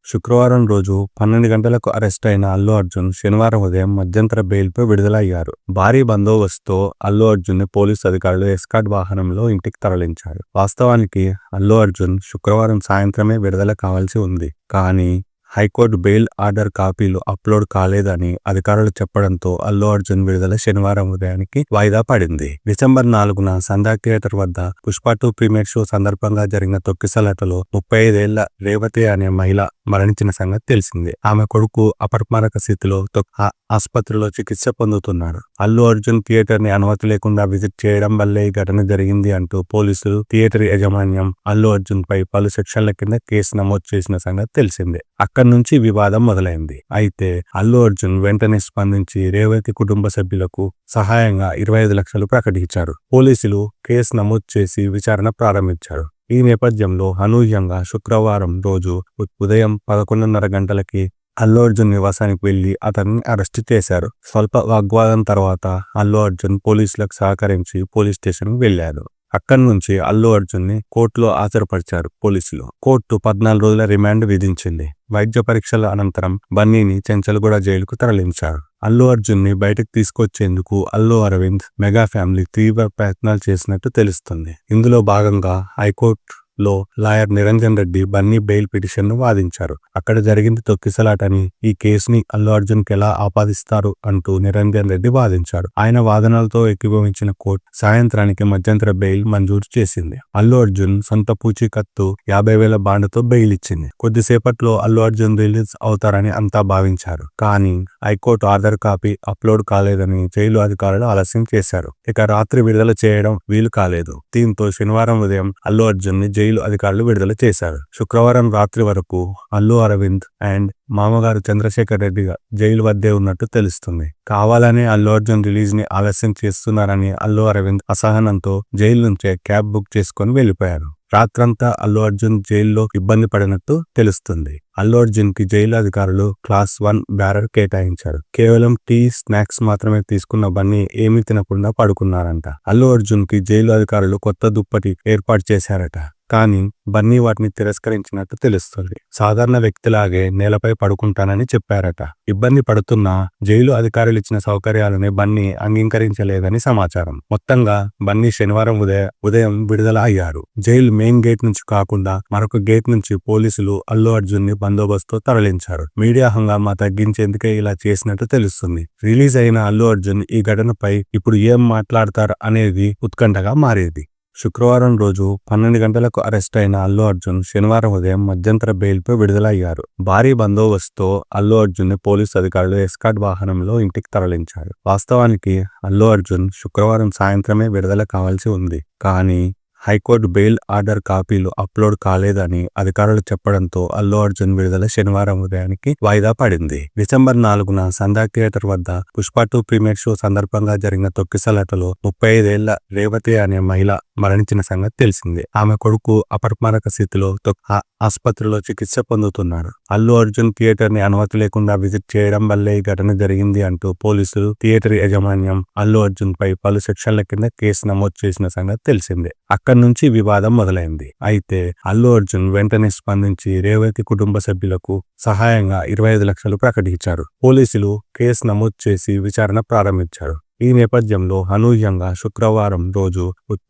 శుక్రవారం రోజు 12 గంటలకు అరెస్ట్ అయిన అల్లు అర్జున్ శనివారం ఉదయం మధ్యంతర బెయిల్పై విడుదలయ్యారు. భారీ బందోబస్తుతో అల్లు అర్జున్ని పోలీసు అధికారులు ఎస్కార్ట్ వాహనంలో ఇంటికి తరలించారు. వాస్తవానికి అల్లు అర్జున్ శుక్రవారం సాయంత్రమే విడుదల కావాల్సి ఉంది. కానీ హైకోర్టు బెయిల్ ఆర్డర్ కాపీలు అప్లోడ్ కాలేదని అధికారులు చెప్పడంతో అల్లు అర్జున్ విడుదల శనివారం ఉదయానికి వాయిదా పడింది. డిసెంబర్ 4న సంధ్యా థియేటర్ వద్ద పుష్ప 2 ప్రీమియర్ షో సందర్భంగా జరిగిన తొక్కిసలాటలో 35 ఏళ్ల రేవతి అనే మహిళ మరణించిన సంగతి తెలిసిందే. ఆమె కొడుకు అపస్మారక స్థితిలో ఆసుపత్రిలో చికిత్స పొందుతున్నాడు. అల్లు అర్జున్ థియేటర్ ని అనుమతి లేకుండా విజిట్ చేయడం వల్లే ఈ ఘటన జరిగింది అంటూ పోలీసులు, థియేటర్ యాజమాన్యం అల్లు అర్జున్ పై పలు సెక్షన్ల కింద కేసు నమోదు చేసిన సంగతి తెలిసిందే. అక్కడి నుంచి వివాదం మొదలైంది. అయితే అల్లు అర్జున్ వెంటనే స్పందించి రేవతి కుటుంబ సభ్యులకు సహాయంగా 25 లక్షలు ప్రకటించారు. పోలీసులు కేసు నమోదు చేసి విచారణ ప్రారంభించారు. ఈ నేపథ్యంలో అనూహ్యంగా శుక్రవారం రోజు ఉదయం 11:30 గంటలకి అల్లు అర్జున్ నివాసానికి వెళ్లి అతన్ని అరెస్టు చేశారు. స్వల్ప వాగ్వాదం తర్వాత అల్లు అర్జున్ పోలీసులకు సహకరించి పోలీస్ స్టేషన్ కు వెళ్లారు. అక్కడి నుంచి అల్లు అర్జున్ ని కోర్టులో హాజరుపరిచారు పోలీసులు. కోర్టు 14 రోజుల రిమాండ్ విధించింది. వైద్య పరీక్షల అనంతరం బన్నీని చెంచల్గూడ జైలుకు తరలించారు. అల్లు అర్జున్ ని బయటకు తీసుకొచ్చేందుకు అల్లు అరవింద్, మెగా ఫ్యామిలీ తీవ్ర ప్రయత్నాలు చేసినట్టు తెలుస్తుంది. ఇందులో భాగంగా హైకోర్టులో lawyer Niranjan Reddy Bunny bail petition ను వాదించారు. అక్కడ జరిగింది తొక్కిసలాటని, ఈ కేసుని అల్లు అర్జున్ కి ఎలా ఆపాదిస్తారు అంటూ నిరంజన్ రెడ్డి వాదించారు. ఆయన వాదనలతో ఏకీభవించిన కోర్టు సాయంత్రానికి మధ్యంతర బెయిల్ మంజూరు చేసింది. అల్లు అర్జున్ సొంత పూచీకత్తు 50,000 బాండ్తో బెయిల్ ఇచ్చింది. కొద్దిసేపట్లో అల్లు అర్జున్ రిలీజ్ అవుతారని అంతా భావించారు. కానీ హైకోర్టు ఆర్డర్ కాపీ అప్లోడ్ కాలేదని జైలు అధికారులు ఆలస్యం చేశారు. ఇక రాత్రి విడుదల చేయడం వీలు కాలేదు. దీంతో శనివారం ఉదయం అల్లు అర్జున్ ని జైలు అధికారులు విడుదల చేశారు. శుక్రవారం రాత్రి వరకు అల్లు అరవింద్ అండ్ మామగారు చంద్రశేఖర్ రెడ్డి జైలు వద్దే ఉన్నట్టు తెలుస్తుంది. కావాలనే అల్లు అర్జున్ రిలీజ్ ని ఆలస్యం చేస్తున్నారని అల్లు అరవింద్ అసహనంతో జైలు నుంచే క్యాబ్ బుక్ చేసుకుని వెళ్లిపోయారు. రాత్రంతా అల్లు అర్జున్ జైల్లో ఇబ్బంది పడినట్టు తెలుస్తుంది. అల్లు అర్జున్ కి జైలు అధికారులు క్లాస్ 1 బ్యారర్ కేటాయించారు. కేవలం టీ, స్నాక్స్ మాత్రమే తీసుకున్న బన్నీ ఏమీ తినకుండా పడుకున్నారంట. అల్లు అర్జున్ కి జైలు అధికారులు కొత్త దుప్పటి ఏర్పాటు చేశారట. కానీ బన్నీ వాటిని తిరస్కరించినట్టు తెలుస్తుంది. సాధారణ వ్యక్తిలాగే నేలపై పడుకుంటానని చెప్పారట. ఇబ్బంది పడుతున్నా జైలు అధికారులు ఇచ్చిన సౌకర్యాలని బన్నీ అంగీకరించలేదని సమాచారం. మొత్తంగా బన్నీ శనివారం ఉదయం విడుదల అయ్యారు. జైలు మెయిన్ గేట్ నుంచి కాకుండా మరొక గేట్ నుంచి పోలీసులు అల్లు అర్జున్ ని బందోబస్తుతో తరలించారు. మీడియా హంగామా తగ్గించేందుకే ఇలా చేసినట్టు తెలుస్తుంది. రిలీజ్ అయిన అల్లు అర్జున్ ఈ ఘటనపై ఇప్పుడు ఏం మాట్లాడతారు అనేది ఉత్కంఠగా మారేది. శుక్రవారం రోజు 12 గంటలకు అరెస్ట్ అయిన అల్లు అర్జున్ శనివారం ఉదయం మధ్యంతర బెయిల్పై విడుదలయ్యారు. భారీ బందోబస్తుతో అల్లు అర్జున్ ని పోలీసు అధికారులు ఎస్కార్ట్ వాహనంలో ఇంటికి తరలించారు. వాస్తవానికి అల్లు అర్జున్ శుక్రవారం సాయంత్రమే విడుదల కావాల్సి ఉంది. కానీ హైకోర్టు బెయిల్ ఆర్డర్ కాపీలు అప్లోడ్ కాలేదని అధికారులు చెప్పడంతో అల్లు అర్జున్ విడుదల శనివారం ఉదయానికి వాయిదా పడింది. డిసెంబర్ 4న సంధ్యా థియేటర్ వద్ద పుష్ప 2 ప్రీమియర్ షో సందర్భంగా జరిగిన తొక్కిసలాటలో 35 ఏళ్ల రేవతి అనే మహిళ మరణించిన సంగతి తెలిసిందే. ఆమె కొడుకు అపస్మారక స్థితిలో ఆసుపత్రిలో చికిత్స పొందుతున్నాడు. అల్లు అర్జున్ థియేటర్ ని అనుమతి లేకుండా విజిట్ చేయడం వల్లే ఈ ఘటన జరిగింది అంటూ పోలీసులు, థియేటర్ యాజమాన్యం అల్లు అర్జున్ పై పలు సెక్షన్ల కింద కేసు నమోదు చేసిన సంగతి తెలిసిందే. అక్కడి నుంచి వివాదం మొదలైంది. అయితే అల్లు అర్జున్ వెంటనే స్పందించి రేవతి కుటుంబ సభ్యులకు సహాయంగా 25 లక్షలు ప్రకటించారు. పోలీసులు కేసు నమోదు చేసి విచారణ ప్రారంభించారు. ఈ నేపథ్యంలో అనూహ్యంగా శుక్రవారం రోజు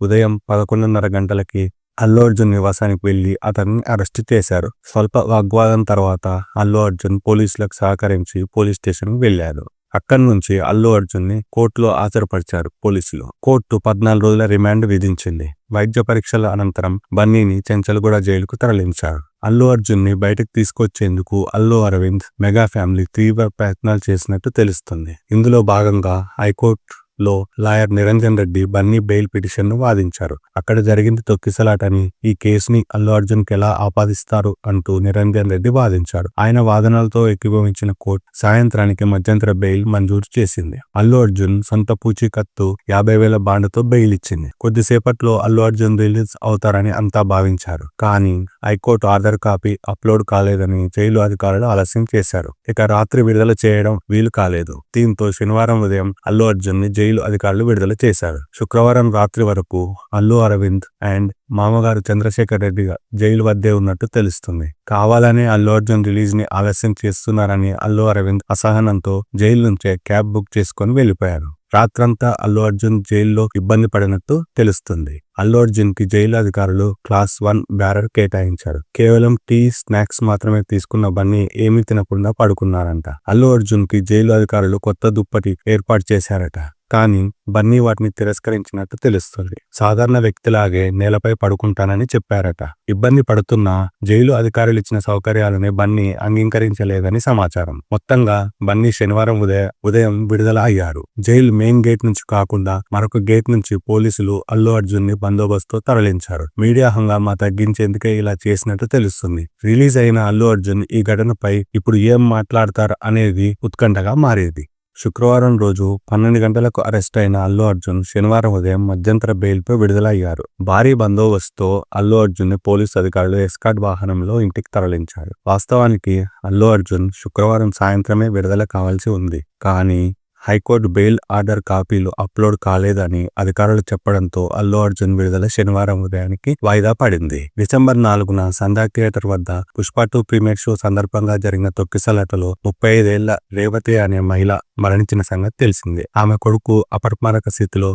ఉదయం 11:30 గంటలకి అల్లు అర్జున్ నివాసానికి వెళ్లి అతన్ని అరెస్టు చేశారు. స్వల్ప వాగ్వాదం తర్వాత అల్లు అర్జున్ పోలీసులకు సహకరించి పోలీస్ స్టేషన్ కు వెళ్లారు. అక్కడి నుంచి అల్లు అర్జున్ ని కోర్టులో హాజరుపరిచారు పోలీసులు. కోర్టు 14 రోజుల రిమాండ్ విధించింది. వైద్య పరీక్షల అనంతరం బన్నీని చెంచల్గూడ జైలుకు తరలించారు. అల్లు అర్జున్ ని బయటకు తీసుకొచ్చేందుకు అల్లు అరవింద్, మెగా ఫ్యామిలీ తీవ్ర ప్రయత్నాలు చేసినట్టు తెలుస్తుంది. ఇందులో భాగంగా హైకోర్టులో lawyer Niranjan Reddy Bunny bail petition ను వాదించారు. అక్కడ జరిగింది తొక్కిసలాటని, ఈ కేసుని అల్లు అర్జున్ కి ఎలా ఆపాదిస్తారు అంటూ నిరంజన్ రెడ్డి వాదించారు. ఆయన వాదనలతో ఏకీభవించిన కోర్టు సాయంత్రానికి మధ్యంతర బెయిల్ మంజూరు చేసింది. అల్లు అర్జున్ సొంత పూచీకత్తు 50,000 బాండ్తో బెయిల్ ఇచ్చింది. కొద్దిసేపట్లో అల్లు అర్జున్ రిలీజ్ అవుతారని అంతా భావించారు. కానీ హైకోర్టు ఆర్డర్ కాపీ అప్లోడ్ కాలేదని జైలు అధికారులు ఆలస్యం చేశారు. ఇక రాత్రి విడుదల చేయడం వీలు కాలేదు. దీంతో శనివారం ఉదయం అల్లు అర్జున్ ని జైలు అధికారులు విడుదల చేశారు. శుక్రవారం రాత్రి వరకు అల్లు అరవింద్ అండ్ మామగారు చంద్రశేఖర్ రెడ్డి జైలు వద్దే ఉన్నట్టు తెలుస్తుంది. కావాలనే అల్లు అర్జున్ రిలీజ్ ని ఆలస్యం చేస్తున్నారని అల్లు అరవింద్ అసహనంతో జైలు నుంచే క్యాబ్ బుక్ చేసుకుని వెళ్లిపోయారు. రాత్రంతా అల్లు అర్జున్ జైల్లో ఇబ్బంది పడినట్టు తెలుస్తుంది. అల్లు అర్జున్ కి జైలు అధికారులు క్లాస్ 1 బ్యారర్ కేటాయించారు. కేవలం టీ, స్నాక్స్ మాత్రమే తీసుకున్న బన్నీ ఏమీ తినకుండా పడుకున్నారంట. అల్లు అర్జున్ కి జైలు అధికారులు కొత్త దుప్పటి ఏర్పాటు చేశారట. కానీ బన్నీ వాటిని తిరస్కరించినట్టు తెలుస్తుంది. సాధారణ వ్యక్తిలాగే నేలపై పడుకుంటానని చెప్పారట. ఇబ్బంది పడుతున్నా జైలు అధికారులు ఇచ్చిన సౌకర్యాలని బన్నీ అంగీకరించలేదని సమాచారం. మొత్తంగా బన్నీ శనివారం ఉదయం విడుదల అయ్యారు. జైలు మెయిన్ గేట్ నుంచి కాకుండా మరొక గేట్ నుంచి పోలీసులు అల్లు అర్జున్ ని బందోబస్తు తరలించారు. మీడియా హంగామా తగ్గించేందుకే ఇలా చేసినట్టు తెలుస్తుంది. రిలీజ్ అయిన అల్లు అర్జున్ ఈ ఘటనపై ఇప్పుడు ఏం మాట్లాడతారు అనేది ఉత్కంఠగా మారేది. శుక్రవారం రోజు 12 గంటలకు అరెస్ట్ అయిన అల్లు అర్జున్ శనివారం ఉదయం మధ్యంతర బెయిల్పై విడుదల అయ్యారు. భారీ బందోబస్తుతో అల్లు అర్జున్ ని పోలీసు అధికారులు ఎస్కార్ట్ వాహనంలో ఇంటికి తరలించారు. వాస్తవానికి అల్లు అర్జున్ శుక్రవారం సాయంత్రమే విడుదల కావాల్సి ఉంది. కానీ హైకోర్టు బెయిల్ ఆర్డర్ కాపీలు అప్లోడ్ కాలేదని అధికారులు చెప్పడంతో అల్లు అర్జున్ విడుదల శనివారం ఉదయానికి వాయిదా పడింది. డిసెంబర్ 4న సంధ్యా థియేటర్ వద్ద పుష్ప 2 ప్రీమియర్ షో సందర్భంగా జరిగిన తొక్కిసలాటలో 35 ఏళ్ల రేవతి అనే మహిళ మరణించిన సంగతి తెలిసిందే. ఆమె కొడుకు అపస్మారక స్థితిలో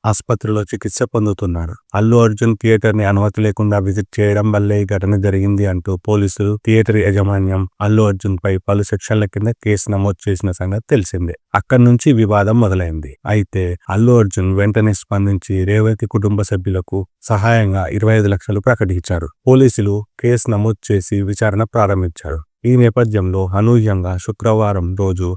ఆసుపత్రిలో చికిత్స పొందుతున్నారు. అల్లు అర్జున్ థియేటర్ ని అనుమతి లేకుండా విజిట్ చేయడం వల్లే ఈ ఘటన జరిగింది అంటూ పోలీసులు, థియేటర్ యాజమాన్యం అల్లు అర్జున్ పై పలు సెక్షన్ల కింద కేసు నమోదు చేసిన సంగతి తెలిసిందే. అక్కడి నుంచి వివాదం మొదలైంది. అయితే అల్లు అర్జున్ వెంటనే స్పందించి రేవతి కుటుంబ సభ్యులకు సహాయంగా 25 లక్షలు ప్రకటించారు. పోలీసులు కేసు నమోదు చేసి విచారణ ప్రారంభించారు. ఈ నేపథ్యంలో అనూహ్యంగా శుక్రవారం రోజు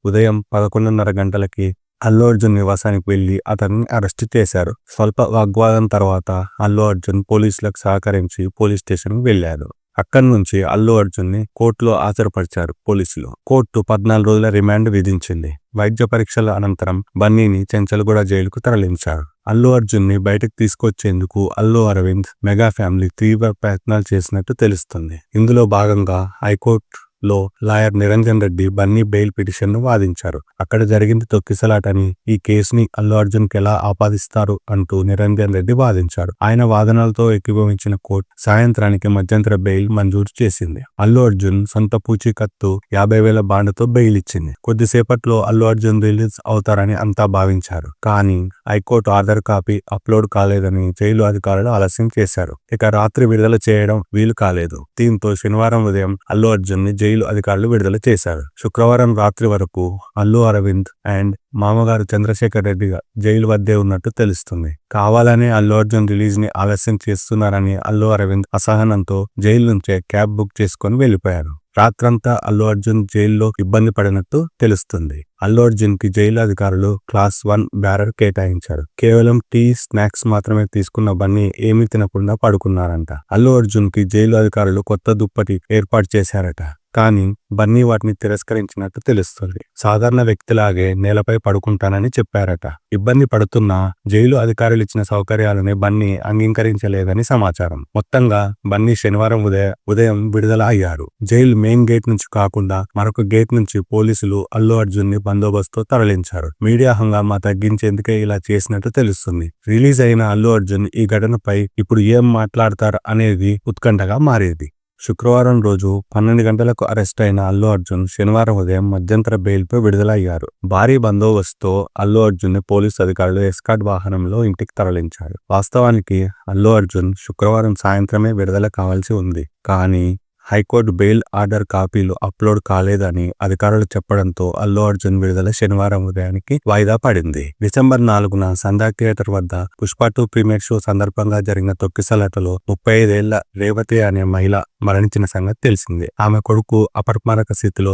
ఉదయం 11:30 గంటలకి అల్లు అర్జున్ నివాసానికి వెళ్లి అతన్ని అరెస్టు చేశారు. స్వల్ప వాగ్వాదం తర్వాత అల్లు అర్జున్ పోలీసులకు సహకరించి పోలీస్ స్టేషన్ కు వెళ్లారు. అక్కడి నుంచి అల్లు అర్జున్ ని కోర్టులో హాజరుపరిచారు పోలీసులు. కోర్టు 14 రోజుల రిమాండ్ విధించింది. వైద్య పరీక్షల అనంతరం బన్నీని చెంచల్గూడ జైలుకు తరలించారు. అల్లు అర్జున్ ని బయటకు తీసుకొచ్చేందుకు అల్లు అరవింద్, మెగా ఫ్యామిలీ తీవ్ర ప్రయత్నాలు చేసినట్టు తెలుస్తుంది. ఇందులో భాగంగా హైకోర్టులో lawyer Niranjan Reddy Bunny bail petition ను వాదించారు. అక్కడ జరిగింది తొక్కిసలాటని, ఈ కేసుని అల్లు అర్జున్ కి ఎలా ఆపాదిస్తారు అంటూ నిరంజన్ రెడ్డి వాదించారు. ఆయన వాదనలతో ఏకీభవించిన కోర్టు సాయంత్రానికి మధ్యంతర బెయిల్ మంజూరు చేసింది. అల్లు అర్జున్ సొంత పూచీకత్తు 50,000 బాండ్తో బెయిల్ ఇచ్చింది. కొద్దిసేపట్లో అల్లు అర్జున్ రిలీజ్ అవుతారని అంతా భావించారు. కానీ హైకోర్టు ఆర్డర్ కాపీ అప్లోడ్ కాలేదని జైలు అధికారులు ఆలస్యం చేశారు. ఇక రాత్రి విడుదల చేయడం వీలు కాలేదు. దీంతో శనివారం ఉదయం అల్లు అర్జున్ ని జైలు అధికారులు విడుదల చేశారు. శుక్రవారం రాత్రి వరకు అల్లు అరవింద్ అండ్ మామగారు చంద్రశేఖర్ రెడ్డి జైలు వద్దే ఉన్నట్టు తెలుస్తుంది. కావాలనే అల్లు అర్జున్ రిలీజ్ ని ఆలస్యం చేస్తున్నారని అల్లు అరవింద్ అసహనంతో జైలు నుంచే క్యాబ్ బుక్ చేసుకుని వెళ్లిపోయారు. రాత్రంతా అల్లు అర్జున్ జైల్లో ఇబ్బంది పడినట్టు తెలుస్తుంది. అల్లు అర్జున్ కి జైలు అధికారులు క్లాస్ 1 బ్యారర్ కేటాయించారు. కేవలం టీ, స్నాక్స్ మాత్రమే తీసుకున్న బన్నీ ఏమీ తినకుండా పడుకున్నారంట. అల్లు అర్జున్ కి జైలు అధికారులు కొత్త దుప్పటి ఏర్పాటు చేశారట. కానీ బన్నీ వాటిని తిరస్కరించినట్టు తెలుస్తుంది. సాధారణ వ్యక్తిలాగే నేలపై పడుకుంటానని చెప్పారట. ఇబ్బంది పడుతున్నా జైలు అధికారులు ఇచ్చిన సౌకర్యాలని బన్నీ అంగీకరించలేదని సమాచారం. మొత్తంగా బన్నీ శనివారం ఉదయం విడుదల అయ్యారు. జైలు మెయిన్ గేట్ నుంచి కాకుండా మరొక గేట్ నుంచి పోలీసులు అల్లు అర్జున్ ని బందోబస్తు తరలించారు. మీడియా హంగామా తగ్గించేందుకే ఇలా చేసినట్టు తెలుస్తుంది. రిలీజ్ అయిన అల్లు అర్జున్ ఈ ఘటనపై ఇప్పుడు ఏం మాట్లాడతారు అనేది ఉత్కంఠగా మారేది. శుక్రవారం రోజు 12 గంటలకు అరెస్ట్ అయిన అల్లు అర్జున్ శనివారం ఉదయం మధ్యంతర బెయిల్పై విడుదల అయ్యారు. భారీ బందోబస్తుతో అల్లు అర్జున్ ని పోలీసు అధికారులు ఎస్కార్ట్ వాహనంలో ఇంటికి తరలించారు. వాస్తవానికి అల్లు అర్జున్ శుక్రవారం సాయంత్రమే విడుదల కావాల్సి ఉంది. కానీ హైకోర్టు బెయిల్ ఆర్డర్ కాపీలు అప్లోడ్ కాలేదని అధికారులు చెప్పడంతో అల్లు అర్జున్ విడుదల శనివారం ఉదయానికి వాయిదా పడింది. డిసెంబర్ 4న సంధ్యా థియేటర్ వద్ద పుష్ప 2 ప్రీమియర్ షో సందర్భంగా జరిగిన తొక్కిసలాటలో 35 ఏళ్ల రేవతి అనే మహిళ మరణించిన సంగతి తెలిసిందే. ఆమె కొడుకు అపస్మారక స్థితిలో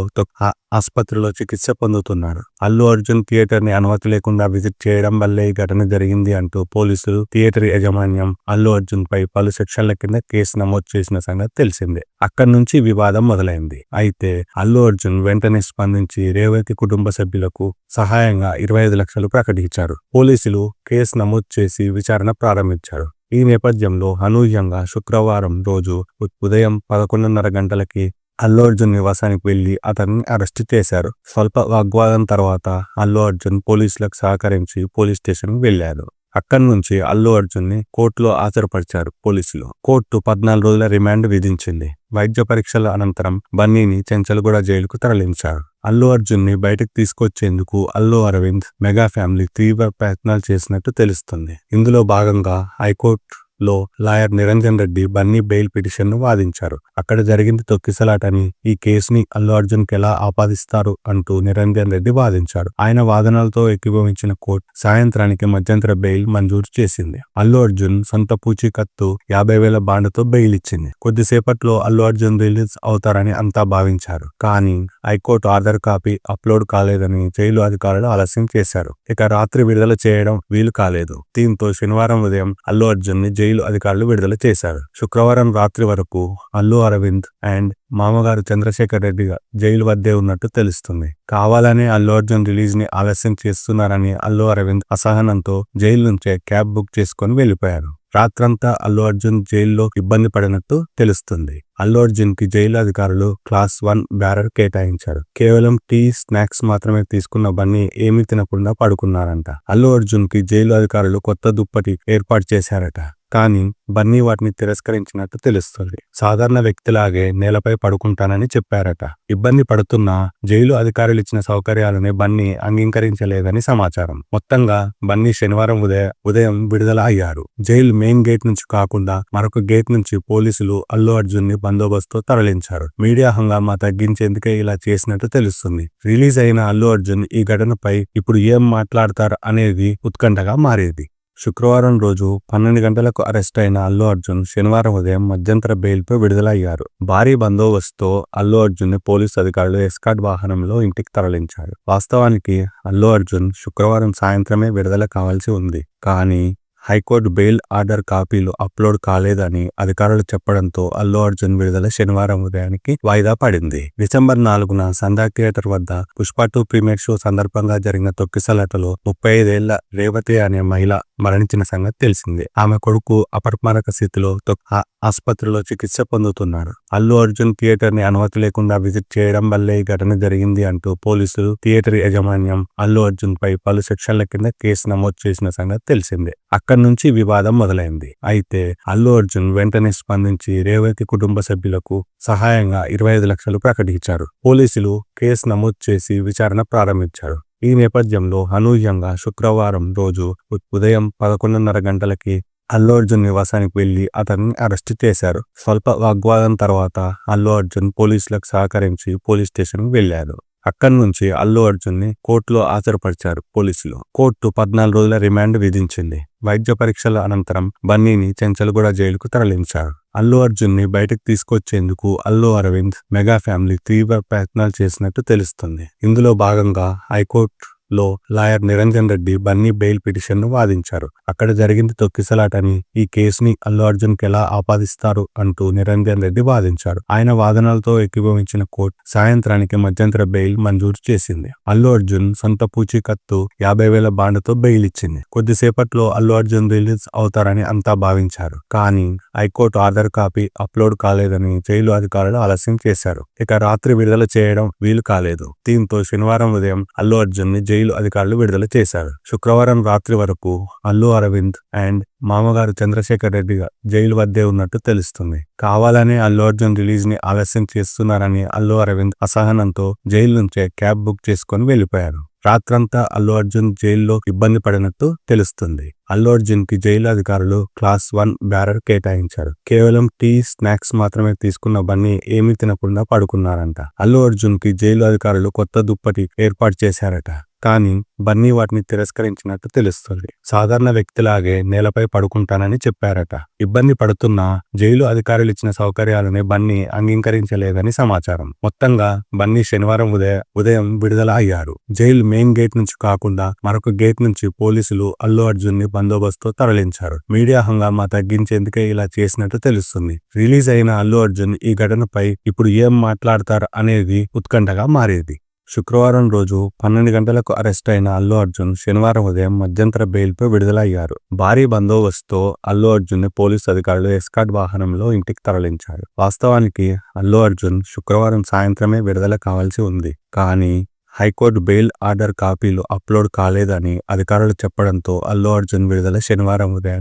ఆసుపత్రిలో చికిత్స పొందుతున్నారు. అల్లు అర్జున్ థియేటర్ ని అనుమతి లేకుండా విజిట్ చేయడం వల్లే ఈ ఘటన జరిగింది అంటూ పోలీసులు, థియేటర్ యాజమాన్యం అల్లు అర్జున్ పై పలు సెక్షన్ల కింద కేసు నమోదు చేసిన సంగతి తెలిసిందే. అక్కడి నుంచి వివాదం మొదలైంది. అయితే అల్లు అర్జున్ వెంటనే స్పందించి రేవతి కుటుంబ సభ్యులకు సహాయంగా 25 లక్షలు ప్రకటించారు. పోలీసులు కేసు నమోదు చేసి విచారణ ప్రారంభించారు. ఈ నేపథ్యంలో అనూహ్యంగా శుక్రవారం రోజు ఉదయం 11:30 గంటలకి అల్లు అర్జున్ నివాసానికి వెళ్లి అతన్ని అరెస్ట్ చేశారు. స్వల్ప వాగ్వాదం తర్వాత అల్లు అర్జున్ పోలీసులకు సహకరించి పోలీస్ స్టేషన్కు వెళ్లారు. అక్కడి నుంచి అల్లు అర్జున్ ని కోర్టులో హాజరుపరిచారు పోలీసులు. కోర్టు 14 రోజుల రిమాండ్ విధించింది. వైద్య పరీక్షల అనంతరం బన్నీని చెంచల్గూడ జైలుకు తరలించారు. అల్లు అర్జున్ ని బయటకు తీసుకొచ్చేందుకు అల్లు అరవింద్, మెగా ఫ్యామిలీ తీవ్ర ప్రయత్నాలు చేసినట్టు తెలుస్తుంది. ఇందులో భాగంగా హైకోర్టులో lawyer Niranjan Reddy Bunny bail petition ను వాదించారు. అక్కడ జరిగింది తొక్కిసలాటని, ఈ కేసుని అల్లు అర్జున్ కి ఎలా ఆపాదిస్తారు అంటూ నిరంజన్ రెడ్డి వాదించాడు. ఆయన వాదనలతో ఏకీభవించిన కోర్టు సాయంత్రానికి మధ్యంతర బెయిల్ మంజూరు చేసింది. అల్లు అర్జున్ సొంత పూచీకత్తు 50,000 బాండ్తో బెయిల్ ఇచ్చింది. కొద్దిసేపట్లో అల్లు అర్జున్ రిలీజ్ అవుతారని అంతా భావించారు. కానీ హైకోర్టు ఆధార్ కాపీ అప్లోడ్ కాలేదని జైలు అధికారులు ఆలస్యం చేశారు. ఇక రాత్రి విడుదల చేయడం వీలు కాలేదు. దీంతో శనివారం ఉదయం అల్లు అర్జున్ ని జైలు అధికారులు విడుదల చేశారు. శుక్రవారం రాత్రి వరకు అల్లు అరవింద్ అండ్ మామగారు చంద్రశేఖర్ రెడ్డి జైలు వద్దే ఉన్నట్టు తెలుస్తుంది. కావాలనే అల్లు అర్జున్ రిలీజ్ ని ఆలస్యం చేస్తున్నారని అల్లు అరవింద్ అసహనంతో జైలు నుంచే క్యాబ్ బుక్ చేసుకుని వెళ్లిపోయారు. రాత్రంతా అల్లు అర్జున్ జైల్లో ఇబ్బంది పడినట్టు తెలుస్తుంది. అల్లు అర్జున్ కి జైలు అధికారులు క్లాస్ 1 బ్యారర్ కేటాయించారు. కేవలం టీ, స్నాక్స్ మాత్రమే తీసుకున్న బన్నీ ఏమీ తినకుండా పడుకున్నారంట. అల్లు అర్జున్ కి జైలు అధికారులు కొత్త దుప్పటి ఏర్పాటు చేశారట. కానీ బన్నీ వాటిని తిరస్కరించినట్టు తెలుస్తుంది. సాధారణ వ్యక్తిలాగే నేలపై పడుకుంటానని చెప్పారట. ఇబ్బంది పడుతున్నా జైలు అధికారులు ఇచ్చిన సౌకర్యాలని బన్నీ అంగీకరించలేదని సమాచారం. మొత్తంగా బన్నీ శనివారం ఉదయం విడుదల అయ్యారు. జైలు మెయిన్ గేట్ నుంచి కాకుండా మరొక గేట్ నుంచి పోలీసులు అల్లు అర్జున్ ని బందోబస్తుతో తరలించారు. మీడియా హంగామా తగ్గించేందుకే ఇలా చేసినట్టు తెలుస్తుంది. రిలీజ్ అయిన అల్లు అర్జున్ ఈ ఘటనపై ఇప్పుడు ఏం మాట్లాడతారు అనేది ఉత్కంఠగా మారేది. శుక్రవారం రోజు 12 గంటలకు అరెస్ట్ అయిన అల్లు అర్జున్ శనివారం ఉదయం మధ్యంతర బెయిల్పై విడుదల అయ్యారు. భారీ బందోబస్తుతో అల్లు అర్జున్ ని పోలీసు అధికారులు ఎస్కార్ట్ వాహనంలో ఇంటికి తరలించారు. వాస్తవానికి అల్లు అర్జున్ శుక్రవారం సాయంత్రమే విడుదల కావాల్సి ఉంది. కానీ హైకోర్టు బెయిల్ ఆర్డర్ కాపీలు అప్లోడ్ కాలేదని అధికారులు చెప్పడంతో అల్లు అర్జున్ విడుదల శనివారం ఉదయానికి వాయిదా పడింది. డిసెంబర్ 4న సంధ్యా థియేటర్ వద్ద పుష్ప 2 ప్రీమియర్ షో సందర్భంగా జరిగిన తొక్కిసలాటలో 35 ఏళ్ల రేవతి అనే మహిళ మరణించిన సంగతి తెలిసిందే. ఆమె కొడుకు అపస్మారక స్థితిలో ఆసుపత్రిలో చికిత్స పొందుతున్నారు. అల్లు అర్జున్ థియేటర్ ని అనుమతి లేకుండా విజిట్ చేయడం వల్లే ఈ ఘటన జరిగింది అంటూ పోలీసులు, థియేటర్ యాజమాన్యం అల్లు అర్జున్ పై పలు సెక్షన్ల కింద కేసు నమోదు చేసిన సంగతి తెలిసిందే. అక్కడి నుంచి వివాదం మొదలైంది. అయితే అల్లు అర్జున్ వెంటనే స్పందించి రేవతి కుటుంబ సభ్యులకు సహాయంగా 25 లక్షలు ప్రకటించారు. పోలీసులు కేసు నమోదు చేసి విచారణ ప్రారంభించారు. ఈ నేపథ్యంలో అనూహ్యంగా శుక్రవారం రోజు ఉదయం 11:30 గంటలకి అల్లు అర్జున్ నివాసానికి వెళ్లి అతన్ని అరెస్ట్ చేశారు. స్వల్ప వాగ్వాదం తర్వాత అల్లు అర్జున్ పోలీసులకు సహకరించి పోలీస్ స్టేషన్కు వెళ్లారు. అక్కడి నుంచి అల్లు అర్జున్ ని కోర్టులో హాజరుపరిచారు పోలీసులు. కోర్టు 14 రోజుల రిమాండ్ విధించింది. వైద్య పరీక్షల అనంతరం బన్నీని చెంచల్గూడ జైలుకు తరలించారు. అల్లు అర్జున్ ని బయటకు తీసుకొచ్చేందుకు అల్లు అరవింద్, మెగా ఫ్యామిలీ తీవ్ర ప్రయత్నాలు చేసినట్టు తెలుస్తుంది. ఇందులో భాగంగా హైకోర్టులో lawyer Niranjan Reddy Bunny bail petition ను వాదించారు. అక్కడ జరిగింది తొక్కిసలాటని, ఈ కేసుని అల్లు అర్జున్ కి ఎలా ఆపాదిస్తారు అంటూ నిరంజన్ రెడ్డి వాదించాడు. ఆయన వాదనలతో ఏకీభవించిన కోర్టు సాయంత్రానికి మధ్యంతర బెయిల్ మంజూరు చేసింది. అల్లు అర్జున్ సొంత పూచీకత్తు 50,000 బాండ్తో బెయిల్ ఇచ్చింది. కొద్దిసేపట్లో అల్లు అర్జున్ రిలీజ్ అవుతారని అంతా భావించారు. కానీ హైకోర్టు ఆధార్ కాపీ అప్లోడ్ కాలేదని జైలు అధికారులు ఆలస్యం చేశారు. ఇక రాత్రి విడుదల చేయడం వీలు కాలేదు. దీంతో శనివారం ఉదయం అల్లు అర్జున్ ని జైలు అధికారులు విడుదల చేశారు. శుక్రవారం రాత్రి వరకు అల్లు అరవింద్ అండ్ మామగారు చంద్రశేఖర్ రెడ్డి జైలు వద్దే ఉన్నట్టు తెలుస్తుంది. కావాలనే అల్లు అర్జున్ రిలీజ్ ని ఆలస్యం చేస్తున్నారని అల్లు అరవింద్ అసహనంతో జైలు నుంచే క్యాబ్ బుక్ చేసుకుని వెళ్లిపోయారు. రాత్రంతా అల్లు అర్జున్ జైల్లో ఇబ్బంది పడినట్టు తెలుస్తుంది. అల్లు అర్జున్ కి జైలు అధికారులు క్లాస్ 1 బ్యారర్ కేటాయించారు. కేవలం టీ, స్నాక్స్ మాత్రమే తీసుకున్న బన్నీ ఏమీ తినకుండా పడుకున్నారంట. అల్లు అర్జున్ కి జైలు అధికారులు కొత్త దుప్పటి ఏర్పాటు చేశారట. కానీ బన్నీ వాటిని తిరస్కరించినట్టు తెలుస్తుంది. సాధారణ వ్యక్తిలాగే నేలపై పడుకుంటానని చెప్పారట. ఇబ్బంది పడుతున్నా జైలు అధికారులు ఇచ్చిన సౌకర్యాలని బన్నీ అంగీకరించలేదని సమాచారం. మొత్తంగా బన్నీ శనివారం ఉదయం విడుదల అయ్యారు. జైలు మెయిన్ గేట్ నుంచి కాకుండా మరొక గేట్ నుంచి పోలీసులు అల్లు అర్జున్ ని బందోబస్తుతో తరలించారు. మీడియా హంగామా తగ్గించేందుకే ఇలా చేసినట్టు తెలుస్తుంది. రిలీజ్ అయిన అల్లు అర్జున్ ఈ ఘటనపై ఇప్పుడు ఏం మాట్లాడతారు అనేది ఉత్కంఠగా మారేది. శుక్రవారం రోజు 12 గంటలకు అరెస్ట్ అయిన అల్లు అర్జున్ శనివారం ఉదయం మధ్యంతర బెయిల్పై విడుదలయ్యారు. భారీ బందోబస్తుతో అల్లు అర్జున్ పోలీసు అధికారులు ఎస్కార్ట్ వాహనంలో ఇంటికి తరలించారు. వాస్తవానికి అల్లు అర్జున్ శుక్రవారం సాయంత్రమే విడుదల కావాల్సి ఉంది. కానీ హైకోర్టు బెయిల్ ఆర్డర్ కాపీలు అప్లోడ్ కాలేదని అధికారులు చెప్పడంతో అల్లు అర్జున్ విడుదల శనివారం ఉదయం